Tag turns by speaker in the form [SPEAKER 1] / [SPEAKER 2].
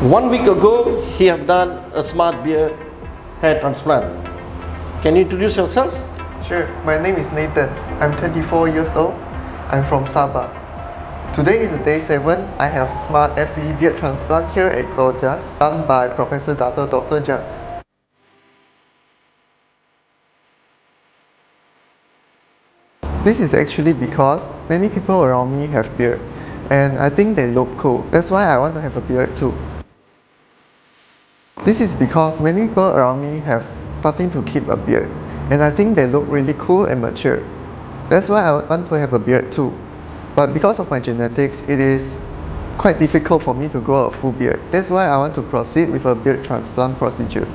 [SPEAKER 1] 1 week ago, he have done a smart beard hair transplant. Can you introduce yourself?
[SPEAKER 2] Sure, my name is Nathan. I'm 24 years old. I'm from Sabah. Today is day 7. I have smart FE beard transplant here at Glojas, done by Professor Dr. Jas. This is actually because many people around me have beard, and I think they look cool. That's why I want to have a beard too. This is because many people around me have starting to keep a beard, and I think they look really cool and mature. That's why I want to have a beard too. But because of my genetics, it is quite difficult for me to grow a full beard. That's why I want to proceed with a beard transplant procedure.